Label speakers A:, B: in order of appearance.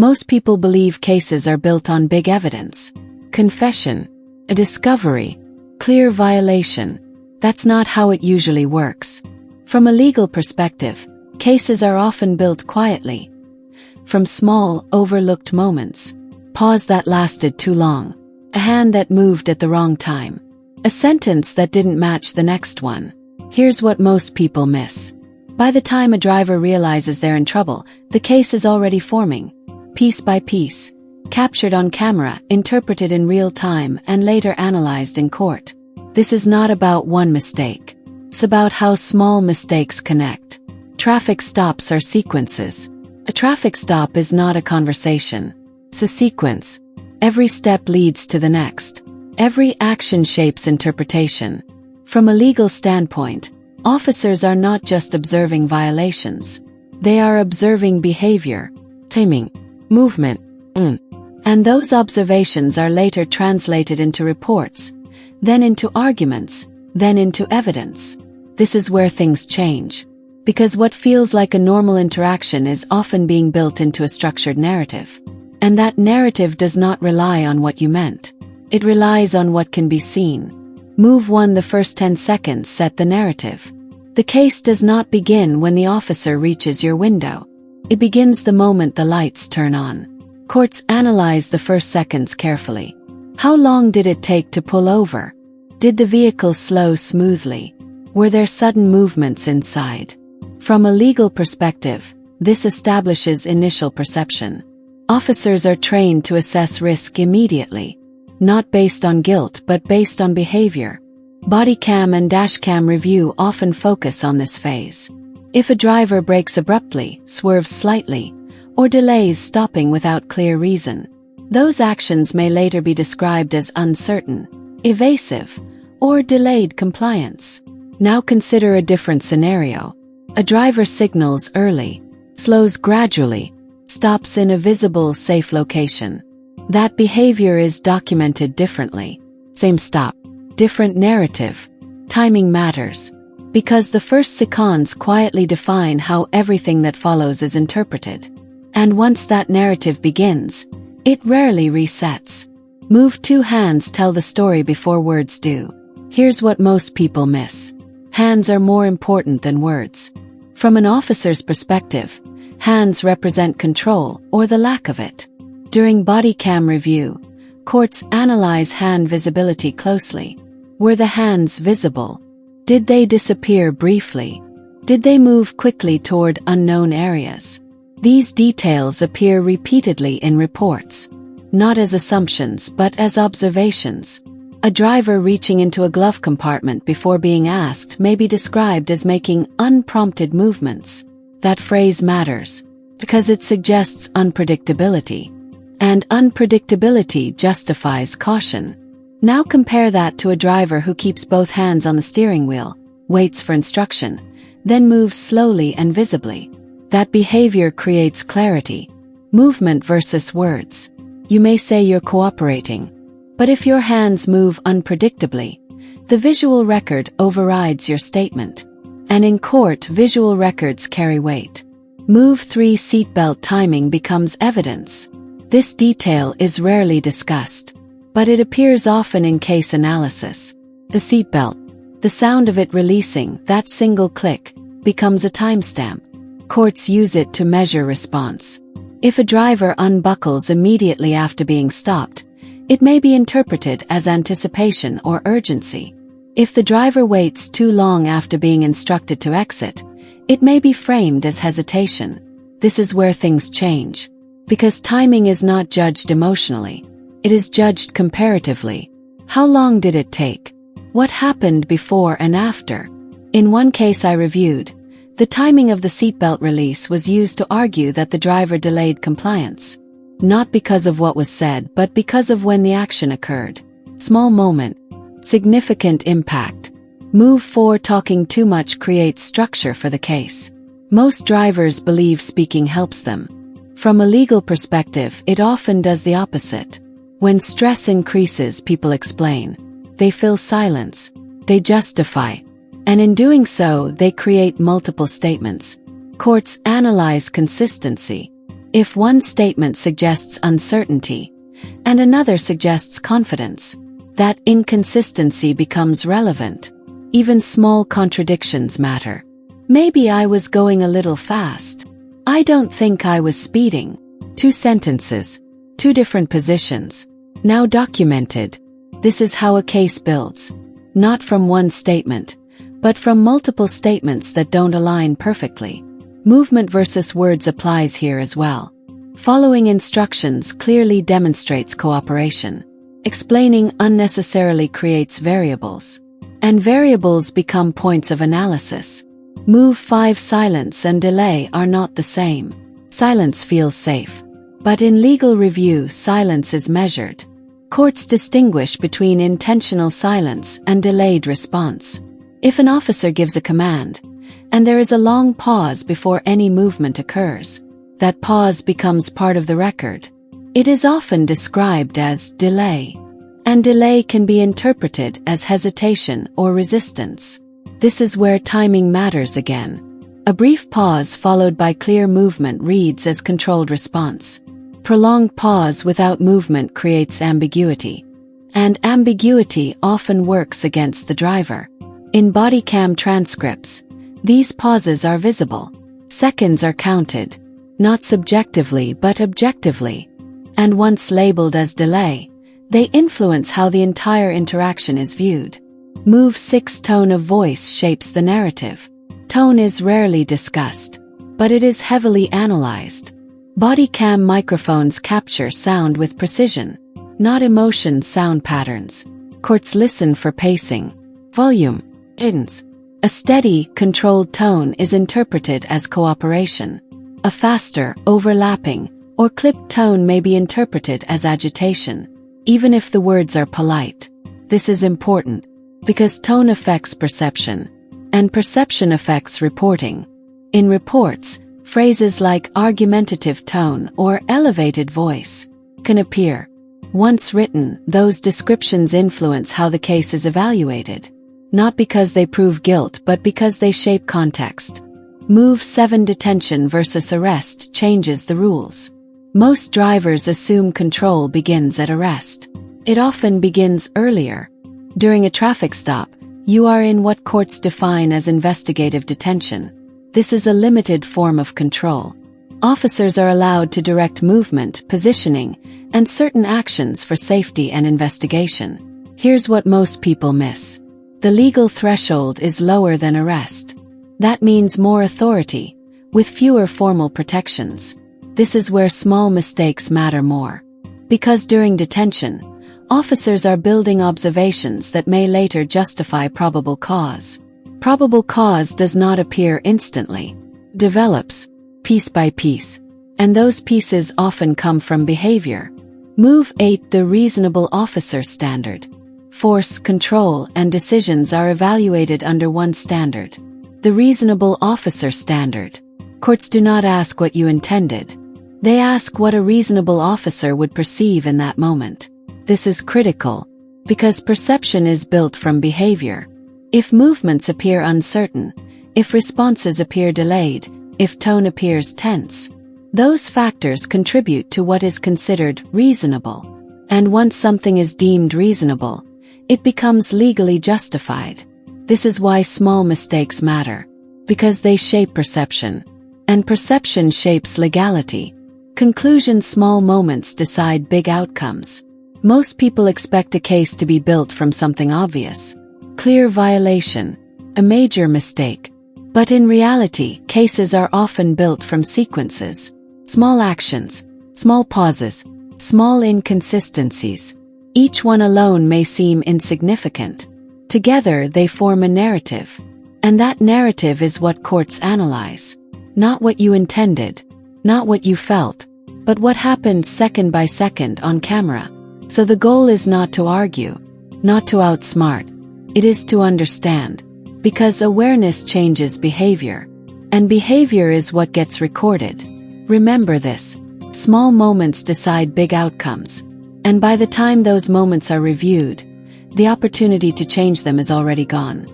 A: Most people believe cases are built on big evidence. Confession, a discovery, clear violation. That's not how it usually works. From a legal perspective, cases are often built quietly. From small, overlooked moments. Pause that lasted too long. A hand that moved at the wrong time. A sentence that didn't match the next one. Here's what most people miss. By the time a driver realizes they're in trouble, the case is already forming. Piece by piece. Captured on camera, interpreted in real time, and later analyzed in court. This is not about one mistake. It's about how small mistakes connect. Traffic stops are sequences. A traffic stop is not a conversation. It's a sequence. Every step leads to the next. Every action shapes interpretation. From a legal standpoint, officers are not just observing violations. They are observing behavior, timing, movement, and those observations are later translated into reports, then into arguments, then into evidence. This is where things change. Because what feels like a normal interaction is often being built into a structured narrative. And that narrative does not rely on what you meant. It relies on what can be seen. Move 1. The first 10 seconds set the narrative. The case does not begin when the officer reaches your window. It begins the moment the lights turn on. Courts analyze the first seconds carefully. How long did it take to pull over? Did the vehicle slow smoothly? Were there sudden movements inside? From a legal perspective, this establishes initial perception. Officers are trained to assess risk immediately, not based on guilt but based on behavior. Body cam and dash cam review often focus on this phase. If a driver brakes abruptly, swerves slightly, or delays stopping without clear reason, those actions may later be described as uncertain, evasive, or delayed compliance. Now consider a different scenario. A driver signals early, slows gradually, stops in a visible, safe location. That behavior is documented differently. Same stop, different narrative. Timing matters. Because the first seconds quietly define how everything that follows is interpreted. And once that narrative begins, it rarely resets. Move 2. Hands tell the story before words do. Here's what most people miss. Hands are more important than words. From an officer's perspective, hands represent control or the lack of it. During body cam review, courts analyze hand visibility closely. Were the hands visible? Did they disappear briefly? Did they move quickly toward unknown areas? These details appear repeatedly in reports, not as assumptions but as observations. A driver reaching into a glove compartment before being asked may be described as making unprompted movements. That phrase matters, because it suggests unpredictability. And unpredictability justifies caution. Now compare that to a driver who keeps both hands on the steering wheel, waits for instruction, then moves slowly and visibly. That behavior creates clarity. Movement versus words. You may say you're cooperating, but if your hands move unpredictably, the visual record overrides your statement. And in court, visual records carry weight. Move 3. Seatbelt timing becomes evidence. This detail is rarely discussed, but it appears often in case analysis. The seatbelt, the sound of it releasing, that single click, becomes a timestamp. Courts use it to measure response. If a driver unbuckles immediately after being stopped, it may be interpreted as anticipation or urgency. If the driver waits too long after being instructed to exit, it may be framed as hesitation. This is where things change. Because timing is not judged emotionally. It is judged comparatively. How long did it take? What happened before and after? In one case I reviewed, the timing of the seatbelt release was used to argue that the driver delayed compliance. Not because of what was said, but because of when the action occurred. Small moment. Significant impact. Move 4. Talking too much creates structure for the case. Most drivers believe speaking helps them. From a legal perspective, it often does the opposite. When stress increases, people explain. They fill silence. They justify. And in doing so, they create multiple statements. Courts analyze consistency. If one statement suggests uncertainty, and another suggests confidence, that inconsistency becomes relevant. Even small contradictions matter. Maybe I was going a little fast. I don't think I was speeding. 2 sentences, 2 different positions. Now documented. This is how a case builds. Not from one statement, but from multiple statements that don't align perfectly. Movement versus words applies here as well. Following instructions clearly demonstrates cooperation. Explaining unnecessarily creates variables. And variables become points of analysis. Move 5. Silence and delay are not the same. Silence feels safe. But in legal review, silence is measured. Courts distinguish between intentional silence and delayed response. If an officer gives a command, and there is a long pause before any movement occurs, that pause becomes part of the record. It is often described as delay. And delay can be interpreted as hesitation or resistance. This is where timing matters again. A brief pause followed by clear movement reads as controlled response. Prolonged pause without movement creates ambiguity. And ambiguity often works against the driver. In body cam transcripts, these pauses are visible. Seconds are counted, not subjectively but objectively. And once labeled as delay, they influence how the entire interaction is viewed. Move 6. Tone of voice shapes the narrative. Tone is rarely discussed, but it is heavily analyzed. Body cam microphones capture sound with precision, not emotion sound patterns. Courts listen for pacing, volume, cadence. A steady, controlled tone is interpreted as cooperation. A faster, overlapping, or clipped tone may be interpreted as agitation, even if the words are polite. This is important, because tone affects perception, and perception affects reporting. In reports, phrases like argumentative tone or elevated voice can appear. Once written, those descriptions influence how the case is evaluated, not because they prove guilt but because they shape context. Move 7. Detention versus arrest changes the rules. Most drivers assume control begins at arrest. It often begins earlier. During a traffic stop, you are in what courts define as investigative detention. This is a limited form of control. Officers are allowed to direct movement, positioning, and certain actions for safety and investigation. Here's what most people miss. The legal threshold is lower than arrest. That means more authority, with fewer formal protections. This is where small mistakes matter more. Because during detention, officers are building observations that may later justify probable cause. Probable cause does not appear instantly. Develops, piece by piece. And those pieces often come from behavior. Move 8. The reasonable officer standard. Force, control, and decisions are evaluated under one standard. The reasonable officer standard. Courts do not ask what you intended. They ask what a reasonable officer would perceive in that moment. This is critical, because perception is built from behavior. If movements appear uncertain, if responses appear delayed, if tone appears tense, those factors contribute to what is considered reasonable. And once something is deemed reasonable, it becomes legally justified. This is why small mistakes matter, because they shape perception, and perception shapes legality. Conclusion: small moments decide big outcomes. Most people expect a case to be built from something obvious. Clear violation, a major mistake. But in reality, cases are often built from sequences. Small actions, small pauses, small inconsistencies. Each one alone may seem insignificant. Together they form a narrative. And that narrative is what courts analyze. Not what you intended, not what you felt, but what happened second by second on camera. So the goal is not to argue, not to outsmart. It is to understand. Because awareness changes behavior. And behavior is what gets recorded. Remember this. Small moments decide big outcomes. And by the time those moments are reviewed, the opportunity to change them is already gone.